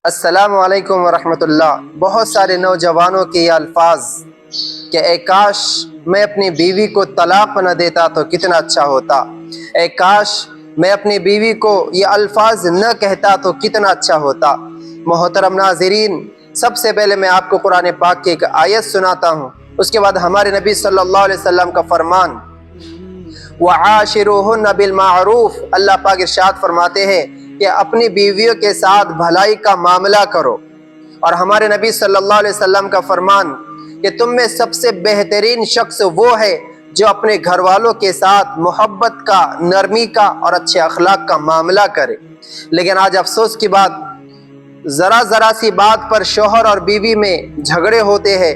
السلام علیکم ورحمۃ اللہ۔ بہت سارے نوجوانوں کے یہ الفاظ کہ اے کاش میں اپنی بیوی کو طلاق نہ دیتا تو کتنا اچھا ہوتا، اے کاش میں اپنی بیوی کو یہ الفاظ نہ کہتا تو کتنا اچھا ہوتا۔ محترم ناظرین، سب سے پہلے میں آپ کو قرآن پاک کی ایک آیت سناتا ہوں، اس کے بعد ہمارے نبی صلی اللہ علیہ وسلم کا فرمان وَعَاشِرُوهُنَّ بِالْمَعْرُوفِ۔ اللہ پاک ارشاد فرماتے ہیں کہ اپنی بیویوں کے ساتھ بھلائی کا معاملہ کرو، اور ہمارے نبی صلی اللہ علیہ وسلم کا فرمان کہ تم میں سب سے بہترین شخص وہ ہے جو اپنے گھر والوں کے ساتھ محبت کا، نرمی کا اور اچھے اخلاق کا معاملہ کرے۔ لیکن آج افسوس کی بات، ذرا سی بات پر شوہر اور بیوی میں جھگڑے ہوتے ہیں،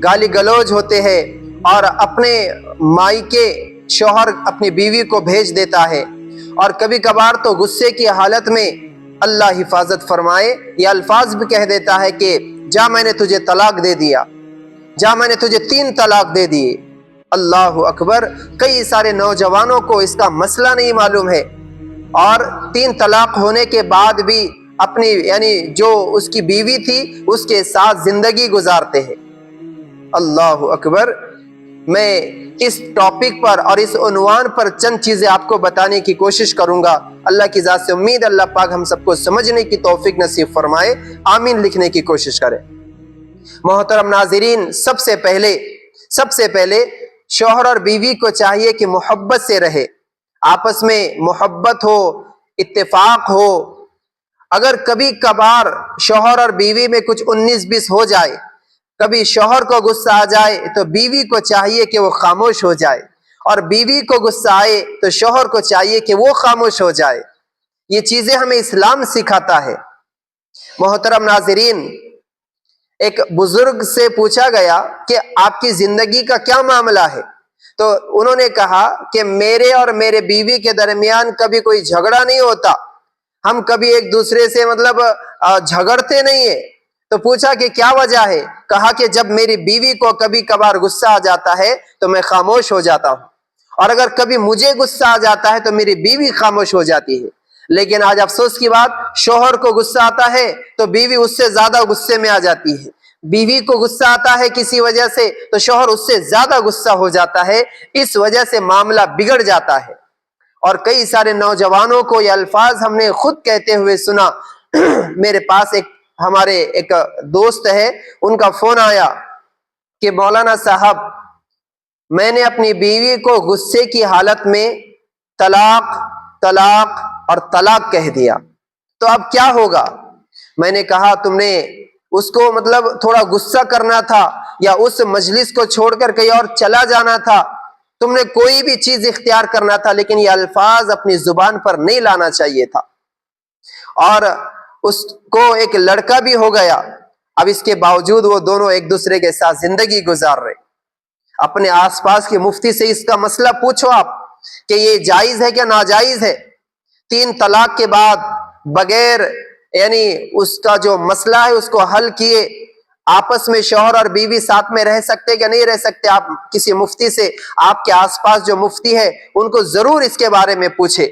گالی گلوج ہوتے ہیں، اور اپنے مائکے شوہر اپنی بیوی کو بھیج دیتا ہے، اور کبھی کبھار تو غصے کی حالت میں اللہ حفاظت فرمائے یہ الفاظ بھی کہہ دیتا ہے کہ جا میں نے تجھے طلاق دے دیا، جا میں نے تجھے 3 طلاق دے دیے۔ اللہ اکبر! کئی سارے نوجوانوں کو اس کا مسئلہ نہیں معلوم ہے، اور 3 طلاق ہونے کے بعد بھی اپنی جو اس کی بیوی تھی اس کے ساتھ زندگی گزارتے ہیں۔ اللہ اکبر! میں اس ٹاپک پر اور اس عنوان پر چند چیزیں آپ کو بتانے کی کوشش کروں گا۔ اللہ کی ذات سے امید اللہ پاک ہم سب کو سمجھنے کی توفیق نصیب فرمائے، آمین لکھنے کی کوشش کرے۔ محترم ناظرین، سب سے پہلے شوہر اور بیوی کو چاہیے کہ محبت سے رہے، آپس میں محبت ہو، اتفاق ہو۔ اگر کبھی کبھار شوہر اور بیوی میں کچھ 19-20 ہو جائے، کبھی شوہر کو غصہ آ جائے تو بیوی کو چاہیے کہ وہ خاموش ہو جائے، اور بیوی کو غصہ آئے تو شوہر کو چاہیے کہ وہ خاموش ہو جائے۔ یہ چیزیں ہمیں اسلام سکھاتا ہے۔ محترم ناظرین، ایک بزرگ سے پوچھا گیا کہ آپ کی زندگی کا کیا معاملہ ہے، تو انہوں نے کہا کہ میرے اور میرے بیوی کے درمیان کبھی کوئی جھگڑا نہیں ہوتا، ہم کبھی ایک دوسرے سے جھگڑتے نہیں ہیں۔ تو پوچھا کہ کیا وجہ ہے؟ کہا کہ جب میری بیوی کو کبھی کبھار غصہ آ جاتا ہے تو میں خاموش ہو جاتا ہوں، اور اگر کبھی مجھے غصہ آ جاتا ہے تو میری بیوی خاموش ہو جاتی ہے۔ لیکن آج افسوس کی بات، شوہر کو غصہ آتا ہے تو بیوی اس سے زیادہ غصے میں آ جاتی ہے، بیوی کو غصہ آتا ہے کسی وجہ سے تو شوہر اس سے زیادہ غصہ ہو جاتا ہے، اس وجہ سے معاملہ بگڑ جاتا ہے۔ اور کئی سارے نوجوانوں کو یہ الفاظ ہم نے خود کہتے ہوئے سنا۔ میرے پاس ہمارے ایک دوست ہے، ان کا فون آیا کہ مولانا صاحب میں نے اپنی بیوی کو غصے کی حالت میں طلاق اور طلاق کہہ دیا، تو اب کیا ہوگا؟ میں نے کہا تم نے اس کو تھوڑا غصہ کرنا تھا، یا اس مجلس کو چھوڑ کر کہیں اور چلا جانا تھا، تم نے کوئی بھی چیز اختیار کرنا تھا، لیکن یہ الفاظ اپنی زبان پر نہیں لانا چاہیے تھا۔ اور اس کو ایک لڑکا بھی ہو گیا، اب اس کے باوجود وہ دونوں ایک دوسرے کے ساتھ زندگی گزار رہے۔ اپنے آس پاس کے مفتی سے اس کا مسئلہ پوچھو آپ کہ یہ جائز ہے کہ ناجائز ہے۔ 3 طلاق کے بعد بغیر اس کا جو مسئلہ ہے اس کو حل کیے آپس میں شوہر اور بیوی ساتھ میں رہ سکتے کہ نہیں رہ سکتے؟ آپ کسی مفتی سے، آپ کے آس پاس جو مفتی ہے ان کو ضرور اس کے بارے میں پوچھے۔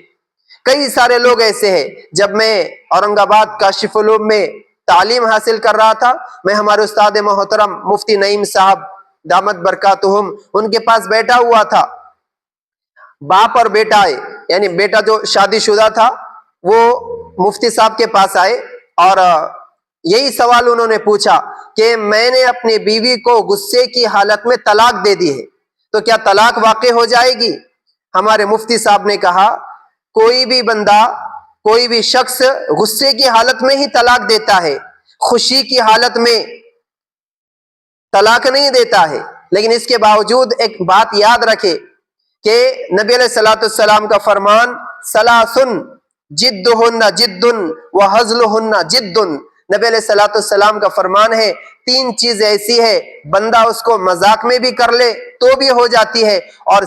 کئی سارے لوگ ایسے ہیں، جب میں اورنگ آباد کاشف العلوم میں تعلیم حاصل کر رہا تھا، میں ہمارے استاد محترم مفتی نعیم صاحب دامت برکاتہم ان کے پاس بیٹھا ہوا تھا۔ باپ اور بیٹا آئے، بیٹا جو شادی شدہ تھا وہ مفتی صاحب کے پاس آئے، اور یہی سوال انہوں نے پوچھا کہ میں نے اپنی بیوی کو غصے کی حالت میں طلاق دے دی ہے، تو کیا طلاق واقع ہو جائے گی؟ ہمارے مفتی صاحب نے کہا کوئی بھی بندہ، کوئی بھی شخص غصے کی حالت میں ہی طلاق دیتا ہے، خوشی کی حالت میں طلاق نہیں دیتا ہے۔ لیکن اس کے باوجود ایک بات یاد رکھے کہ نبی علیہ الصلوۃ والسلام کا فرمان ثلاثن جدہن جد وہزلہن جد، نبی علیہ الصلوۃ والسلام کا فرمان ہے 3 چیز ایسی ہے بندہ اس کو مذاق میں بھی کر لے تو بھی ہو جاتی ہے، اور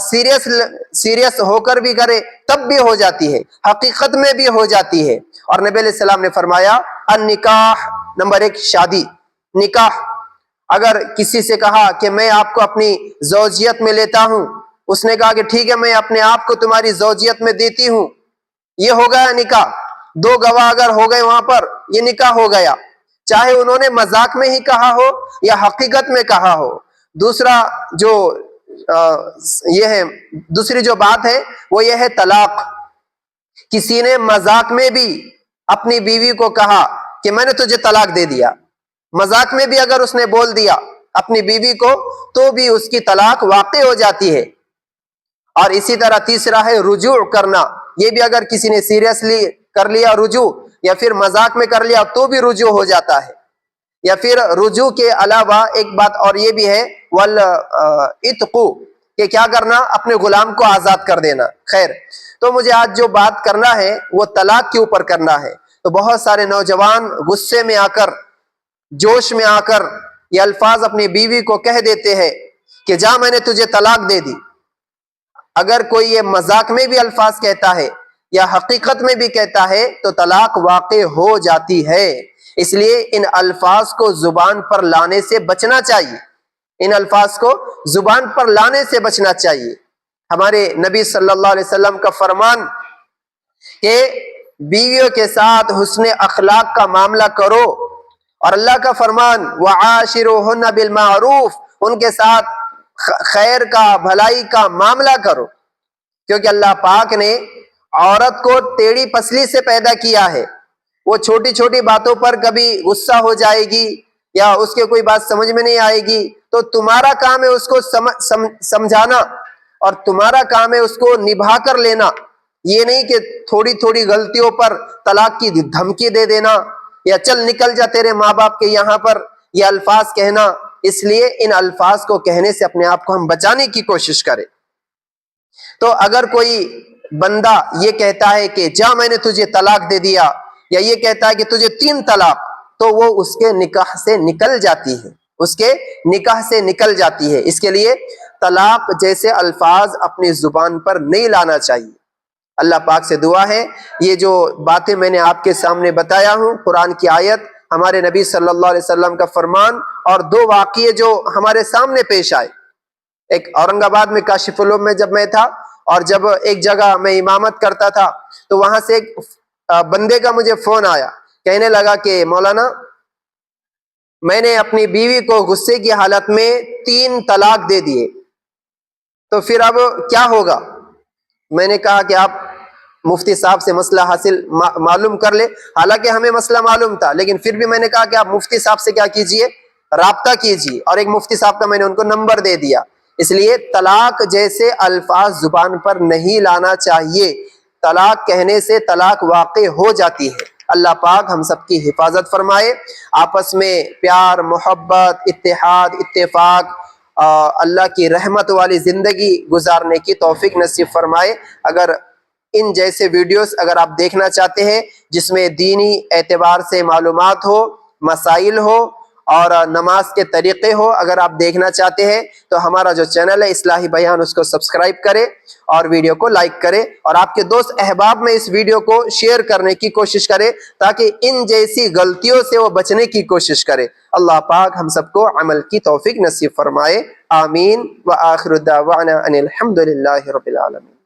سیریس ہو کر بھی کرے تب بھی ہو جاتی ہے، حقیقت میں بھی ہو جاتی ہے۔ اور نبی علیہ السلام نے فرمایا النکاح، نمبر 1 شادی، نکاح۔ اگر کسی سے کہا کہ میں آپ کو اپنی زوجیت میں لیتا ہوں، اس نے کہا کہ ٹھیک ہے میں اپنے آپ کو تمہاری زوجیت میں دیتی ہوں، یہ ہو گیا نکاح۔ 2 گواہ اگر ہو گئے وہاں پر یہ نکاح ہو گیا، چاہے انہوں نے مذاق میں ہی کہا ہو یا حقیقت میں کہا ہو۔ دوسرا جو یہ ہے، دوسری جو بات ہے وہ یہ ہے طلاق۔ کسی نے مذاق میں بھی اپنی بیوی کو کہا کہ میں نے تجھے طلاق دے دیا، مذاق میں بھی اگر اس نے بول دیا اپنی بیوی کو تو بھی اس کی طلاق واقع ہو جاتی ہے۔ اور اسی طرح تیسرا ہے رجوع کرنا، یہ بھی اگر کسی نے سیریسلی کر لیا رجوع یا پھر مذاق میں کر لیا تو بھی رجوع ہو جاتا ہے۔ یا پھر رجوع کے علاوہ ایک بات اور یہ بھی ہے والعتق، کہ کیا کرنا، اپنے غلام کو آزاد کر دینا۔ خیر، تو مجھے آج جو بات کرنا ہے وہ طلاق کے اوپر کرنا ہے۔ تو بہت سارے نوجوان غصے میں آ کر، جوش میں آ کر یہ الفاظ اپنی بیوی کو کہہ دیتے ہیں کہ جا میں نے تجھے طلاق دے دی۔ اگر کوئی یہ مذاق میں بھی الفاظ کہتا ہے یا حقیقت میں بھی کہتا ہے تو طلاق واقع ہو جاتی ہے۔ اس لیے ان الفاظ کو زبان پر لانے سے بچنا چاہیے، ان الفاظ کو زبان پر لانے سے بچنا چاہیے۔ ہمارے نبی صلی اللہ علیہ وسلم کا فرمان کہ بیویوں کے ساتھ حسن اخلاق کا معاملہ کرو، اور اللہ کا فرمان وعاشروہن بالمعروف، ان کے ساتھ خیر کا، بھلائی کا معاملہ کرو، کیونکہ اللہ پاک نے عورت کو ٹیڑھی پسلی سے پیدا کیا ہے۔ وہ چھوٹی چھوٹی باتوں پر کبھی غصہ ہو جائے گی یا اس کے کوئی بات سمجھ میں نہیں آئے گی، تو تمہارا کام ہے اس کو سمجھانا، اور تمہارا کام ہے اس کو نبھا کر لینا۔ یہ نہیں کہ تھوڑی تھوڑی غلطیوں پر طلاق کی دھمکی دے دینا یا چل نکل جا تیرے ماں باپ کے یہاں پر، یہ الفاظ کہنا۔ اس لیے ان الفاظ کو کہنے سے اپنے آپ کو ہم بچانے کی کوشش کریں۔ تو اگر کوئی بندہ یہ کہتا ہے کہ جا میں نے تجھے طلاق دے دیا، یا یہ کہتا ہے کہ تجھے 3 طلاق، تو وہ اس کے نکاح سے نکل جاتی ہے، اس کے نکاح سے نکل جاتی ہے۔ اس کے لیے طلاق جیسے الفاظ اپنی زبان پر نہیں لانا چاہیے۔ اللہ پاک سے دعا ہے یہ جو باتیں میں نے آپ کے سامنے بتایا ہوں، قرآن کی آیت، ہمارے نبی صلی اللہ علیہ وسلم کا فرمان، اور 2 واقعے جو ہمارے سامنے پیش آئے۔ ایک اورنگ آباد میں کاشف العلوم میں جب میں تھا، اور جب ایک جگہ میں امامت کرتا تھا تو وہاں سے ایک بندے کا مجھے فون آیا، کہنے لگا کہ مولانا میں نے اپنی بیوی کو غصے کی حالت میں 3 طلاق دے دیے، تو پھر اب کیا ہوگا؟ میں نے کہا کہ آپ مفتی صاحب سے مسئلہ معلوم کر لے۔ حالانکہ ہمیں مسئلہ معلوم تھا، لیکن پھر بھی میں نے کہا کہ آپ مفتی صاحب سے کیا کیجئے، رابطہ کیجئے، اور ایک مفتی صاحب کا میں نے ان کو نمبر دے دیا۔ اس لیے طلاق جیسے الفاظ زبان پر نہیں لانا چاہیے، طلاق کہنے سے طلاق واقع ہو جاتی ہے۔ اللہ پاک ہم سب کی حفاظت فرمائے، آپس میں پیار، محبت، اتحاد، اتفاق، اللہ کی رحمت والی زندگی گزارنے کی توفیق نصیب فرمائے۔ اگر ان جیسے ویڈیوز اگر آپ دیکھنا چاہتے ہیں جس میں دینی اعتبار سے معلومات ہو، مسائل ہو اور نماز کے طریقے ہو، اگر آپ دیکھنا چاہتے ہیں تو ہمارا جو چینل ہے اصلاحی بیان، اس کو سبسکرائب کریں اور ویڈیو کو لائک کریں، اور آپ کے دوست احباب میں اس ویڈیو کو شیئر کرنے کی کوشش کریں تاکہ ان جیسی غلطیوں سے وہ بچنے کی کوشش کرے۔ اللہ پاک ہم سب کو عمل کی توفیق نصیب فرمائے، آمین۔ وآخر دعوانا ان الحمد للہ رب العالمین۔